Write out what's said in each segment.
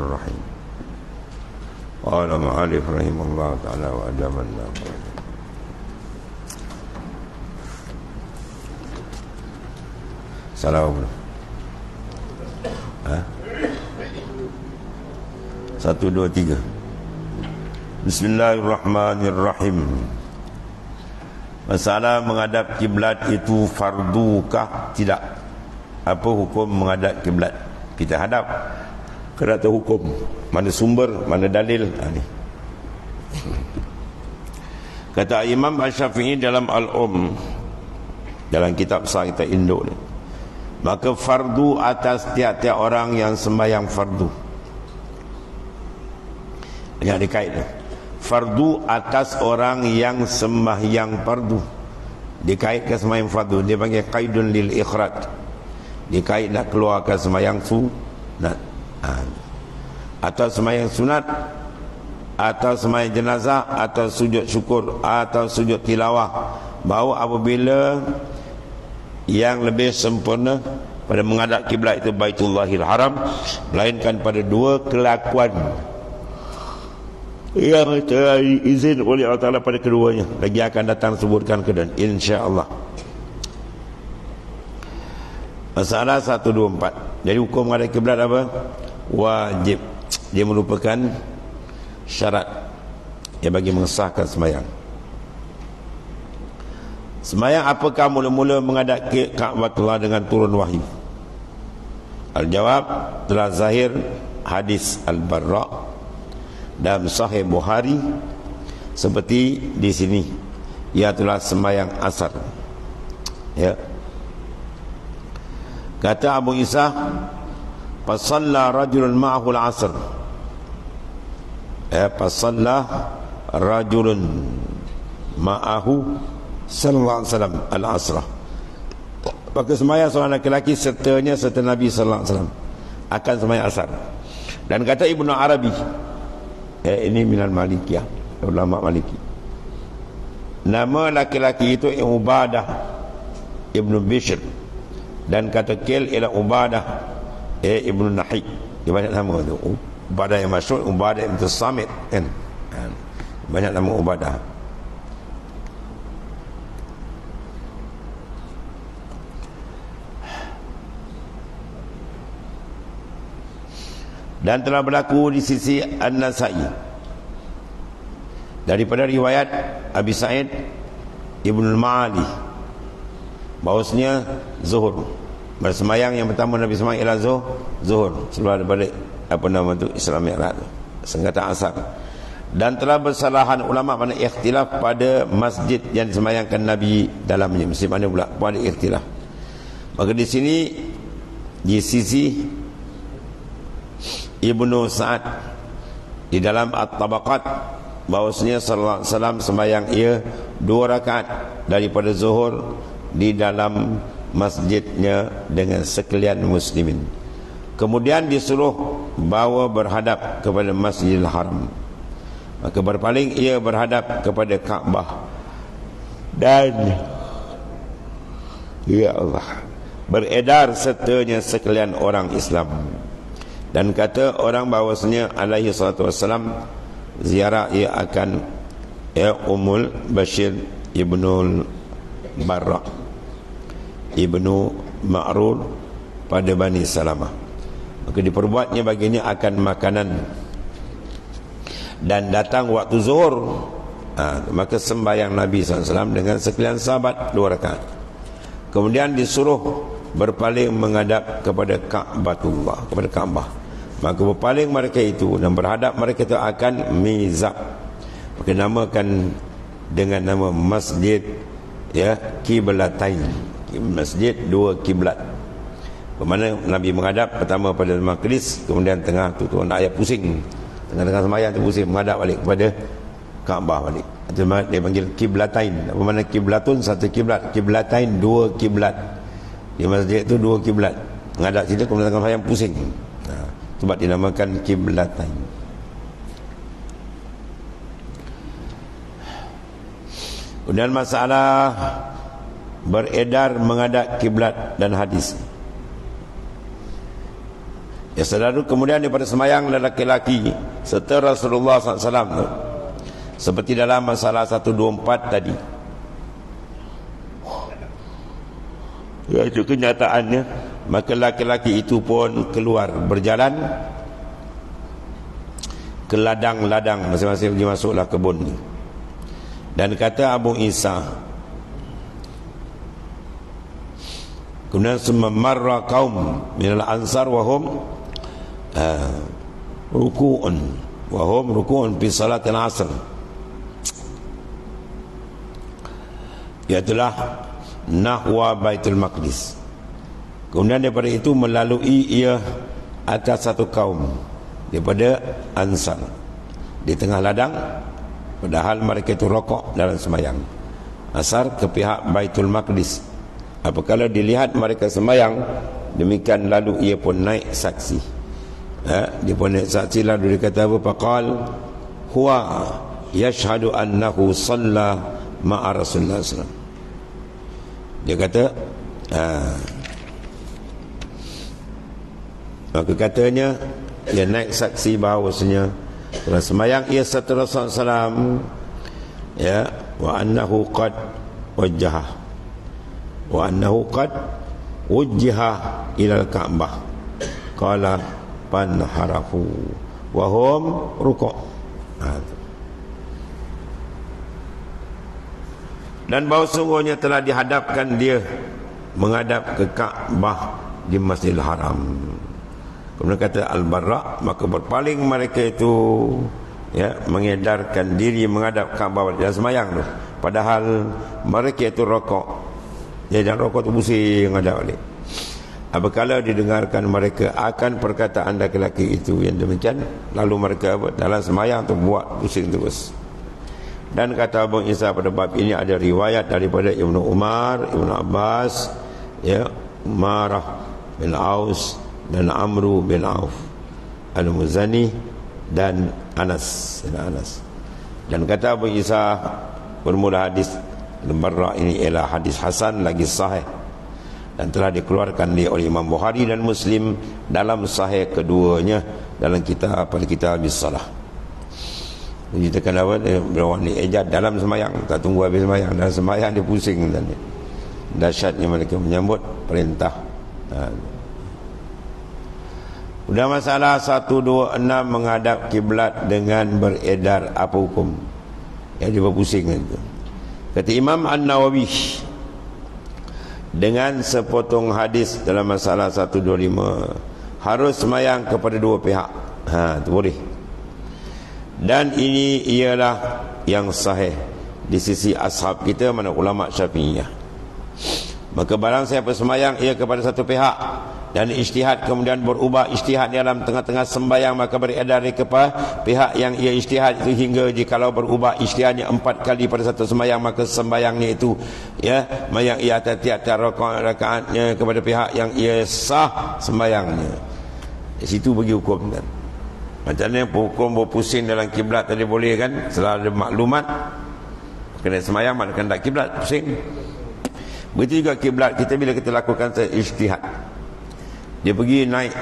الرحيم. قال المؤلف رحمه الله تعالى وأجابنا. Salam. 1, 2, 3. Bismillahirrahmanirrahim. Masalah menghadap kiblat itu fardukah tidak? Apa hukum menghadap kiblat? Kita hadap, kena tahu hukum, mana sumber, mana dalil. Ni kata Imam Asy-Syafi'i dalam dalam kitab besar kita Induk ni, maka fardu atas tiap-tiap orang yang sembahyang fardu. Yang dikait ni, fardu atas orang yang sembahyang fardu, dikaitkan sembahyang fardu, dia panggil qaidun lil ikhraj, dikait nak keluarkan sembahyang sunat, atau sembahyang sunat, atau sembahyang jenazah, atau sujud syukur, atau sujud tilawah, bahawa apabila yang lebih sempurna pada menghadap kiblat itu Baitullahil Haram, melainkan pada dua kelakuan yang telah izin oleh Allah Ta'ala pada keduanya. Lagi akan datang sebutkan ke dan insya-Allah. Masalah 1, 2, 4. Jadi hukum menghadap kiblat apa? Wajib. Dia merupakan syarat yang bagi mengesahkan sembahyang. Sembahyang apakah mula-mula menghadap Ka'batullah dengan turun wahyu? Al-jawab, telah zahir hadis Al-Barra dalam Sahih Bukhari seperti di sini, iaitu sembahyang asar. Ya. Kata Abu Isa, fasalla rajulun ma'ahu al-asr. Fasalla rajulun ma'ahu sallallahu alaihi wasallam al-asrah. Maka sembahyang seorang lelaki sertanya serta Nabi sallallahu alaihi wasallam akan sembahyang asar. Dan kata Ibnu Arabi, ini minal Malikiyah, ulama Maliki, nama laki-laki itu Ubadah Ibnu Bishr, dan kata Kil ialah Ubadah Ibnu Nahi. Dia banyak nama tu. Ubadah yang masyhur, Ubadah Ibnu Samit, kan? Banyak nama Ubadah. Dan telah berlaku di sisi An-Nasa'i daripada riwayat Abi Sa'id Ibn al-Ma'ali bahawasanya zuhur, bersemayang yang pertama Nabi semayang ialah zuhur sebelum balik Islam Mi'raj, sengketa asar. Dan telah bersalahan ulama mana ikhtilaf pada masjid yang disemayangkan Nabi dalamnya, masjid mana pula pada ikhtilaf. Maka di sini di sisi Ibnu Sa'ad di dalam At-Tabaqat bahawasanya sallallahu alaihi wasallam sembahyang ia 2 rakaat daripada zuhur di dalam masjidnya dengan sekalian muslimin. Kemudian disuruh bawa berhadap kepada Masjidil Haram, maka berpaling ia berhadap kepada Kaabah, dan ya Allah, beredar sertanya sekalian orang Islam. Dan kata orang bahawasanya alaihi salatu wassalam ziarah ia akan Ummul Bashir Ibnul Barra Ibnu Ma'rur pada Bani Salamah. Maka diperbuatnya baginya akan makanan, dan datang waktu zuhur, maka sembahyang Nabi SAW dengan sekalian sahabat 2 rakaat. Kemudian disuruh berpaling menghadap kepada Ka'batullah, kepada Kaabah. Maka berpaling mereka itu dan berhadap mereka itu akan mizab, maka namakan dengan nama Masjid Kiblatain, Masjid 2 kiblat. Bermakna Nabi menghadap pertama pada Maqdis, kemudian tengah tu turun ayat pusing, tengah-tengah sembahyang tu pusing menghadap balik kepada Kaabah balik. Itu dia panggil Kiblatain. Apa makna kiblatun? 1 kiblat, Kiblatain 2 kiblat. Di masjid itu 2 kiblat, menghadap situ kemudian tengah sembahyang pusing. Sebab dinamakan Kiblatain. Kemudian masalah beredar menghadap kiblat dan hadis. Ya saudara, kemudian daripada semayang lelaki-lelaki serta Rasulullah SAW tu, seperti dalam masalah 124 tadi. Ya, itu kenyataannya. Maka lelaki-lelaki itu pun keluar berjalan ke ladang-ladang masing-masing, pergi masuklah kebun ni. Dan kata Abu Isa, kemudian semarra kaum minal ansar wahum ruku'un fi salatil asr, iaitulah nahwa Baitul Maqdis. Kemudian daripada itu melalui ia atas satu kaum daripada Ansar di tengah ladang, padahal mereka itu rokok dalam semayang. Asar ke pihak Baitul Maqdis. Apabila dilihat mereka semayang demikian, lalu ia pun naik saksi. Dia pun naik saksi, lalu dia kata apa? Faqal huwa yashhadu annahu shalla ma'a Rasulullah SAW. Dia kata maka katanya dia naik saksi bahawasanya dalam semayang ia serta Rasulullah SAW, ya, wa annahu qad wajjaha ila al-Ka'bah qala panharahu wa hum ruku'. Dan bahawa sungguhnya telah dihadapkan dia menghadap ke Ka'bah di Masjidil Haram. Kemudian kata Al-Barra, maka berpaling mereka itu, ya, mengedarkan diri menghadap Ka'bah dalam semayang tu, padahal mereka itu rokok. Ya, dan rokok tu pusing menghadap balik. Apabila didengarkan mereka akan perkataan lelaki itu yang demikian, lalu mereka dalam semayang tu buat pusing terus. Dan kata Abu Isa, pada bab ini ada riwayat daripada Ibnu Umar, Ibnu Abbas, ya, Umarah bin Aus dan Amru bin Auf Al-Muzani dan Anas. Dan kata Abu Isa, bermula hadis Al-Barra ini ialah hadis hasan lagi sahih dan telah dikeluarkan oleh Imam Bukhari dan Muslim dalam sahih keduanya dalam kitab Bis-Salah. Kita kan awal berawan ni ejat dalam semayang, tak tunggu habis semayang, dalam semayang dia pusing dan dahsyatnya mereka menyambut perintah. Sudah masalah 126 menghadap kiblat dengan beredar apa hukum? Ya, dia berpusing itu. Kata Imam An-Nawawi dengan sepotong hadis dalam masalah 125 harus semayang kepada dua pihak. Itu boleh. Dan ini ialah yang sahih di sisi ashab kita, mana ulama Syafi'iyah. Maka barang siapa sembahyang ia kepada satu pihak dan ijtihad kemudian berubah ijtihad dalam tengah-tengah sembahyang, maka beredar kepada pihak yang ia ijtihad itu, hingga jikalau berubah ijtihadnya 4 kali pada satu sembahyang, maka sembahyangnya itu, ya, yang ia tiap-tiap rakaatnya kepada pihak yang ia sah sembahyangnya. Di situ bagi hukum kan. Macam mana hukum berpusing dalam kiblat tadi boleh kan? Setelah ada maklumat kena semayang, mana kena kiblat pusing. Begitu juga kiblat kita bila kita lakukan ijtihad. Dia pergi naik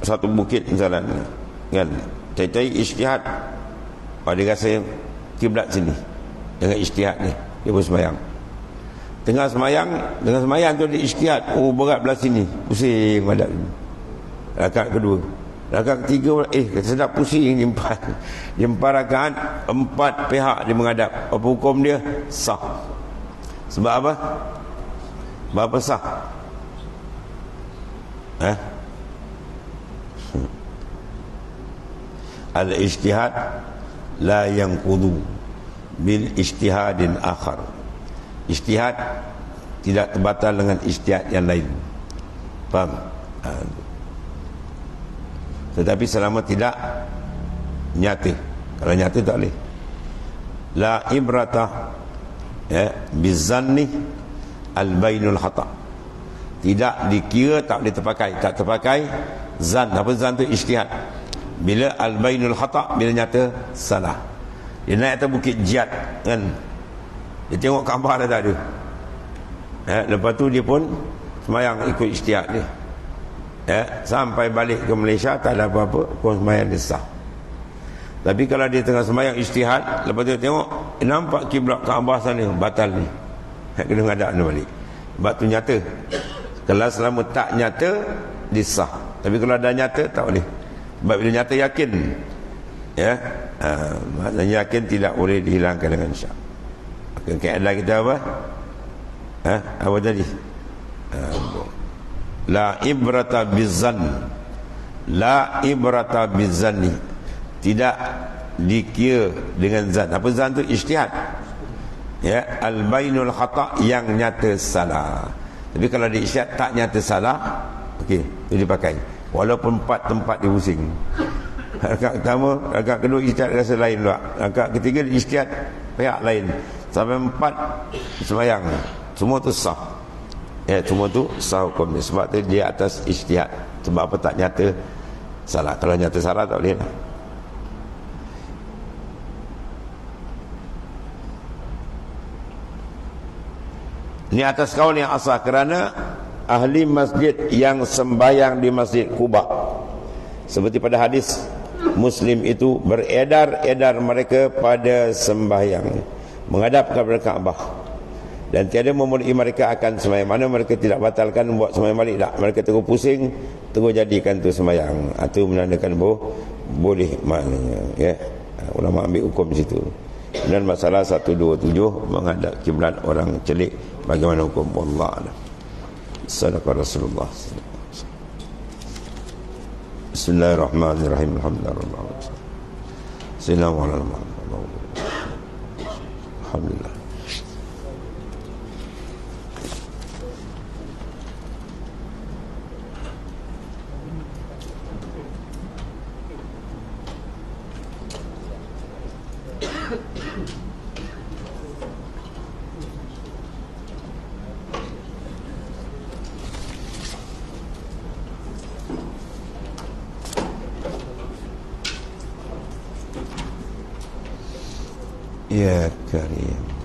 satu bukit misalnya kan, cari ijtihad, dia rasa kiblat sini dengan ijtihad ni, dia pun semayang. Tengah semayang, dengan semayang tu dia ijtihad, oh berat belah sini, pusing madap ni. Rakaat kedua, rakaat ketiga, kata sedap pusing ni, dia 4 rakaat, 4 pihak dia menghadap. Apa hukum dia? Sah. Sebab apa? Sebab apa sah? Al-ijtihad la yanqudu bil ijtihadin akhar. Ijtihad tidak terbatal dengan ijtihad yang lain. Faham? Tetapi selama tidak nyata. Kalau nyata tak boleh. La ibrata, ya, bizanni al-bainul khata'. Tidak dikira, tak boleh terpakai. Tak terpakai zan. Apa zan tu? Ijtihad. Bila al-bainul khata', bila nyata salah. Dia naik atas bukit Jiyad kan, dia tengok Kaabah dah tak ada. Lepas tu dia pun semayang ikut ijtihad dia. sampai balik ke Malaysia tak ada apa-apa, hukum sembahyang dia sah. Tapi kalau dia tengah sembahyang ijtihad, lepas tu tengok nampak kiblat Kaabah sana, batal ni, kena ngadap dia balik. Sebab tu nyata. Kalau selama tak nyata, disah. Tapi kalau dah nyata, tak boleh. Sebab bila nyata yakin, maknanya yakin tidak boleh dihilangkan dengan syak. Kaedah kita apa? Apa tadi? La ibrata bizan, la ibrata bizanni, tidak dikira dengan zan. Apa zan tu? Ijtihad. Al-bainul khata', yang nyata salah. Tapi kalau di ijtihad tak nyata salah, okey, itu dipakai. Walaupun 4 tempat dia pusing. Rakaat pertama, rakaat kedua ijtihad rasa lain pula. Rakaat ketiga ijtihad pihak lain. Sampai 4 sembahyang. Semua tu sah. Semua tu sah hukum dia. Sebab tu dia atas ijtihad. Sebab apa? Tak nyata salah. Kalau nyata salah tak boleh lah. Ini atas kaul yang asal, kerana ahli masjid yang sembahyang di Masjid Quba, seperti pada hadis Muslim itu, beredar-edar mereka pada sembahyang menghadap kepada Kaabah, dan tiada memulai mereka akan sembahyang. Mana mereka tidak batalkan buat sembahyang balik, tak. Mereka terus pusing, terus jadikan tu sembahyang. Itu menandakan boleh maknanya, ulama ambil hukum situ. Dan masalah 127 menghadap kiblat orang celik, bagaimana hukum? Wallah a'lam. Sadaqah Rasulullah. Bismillahirrahmanirrahim. Alhamdulillah. Assalamualaikum. Alhamdulillah. Ya Karim.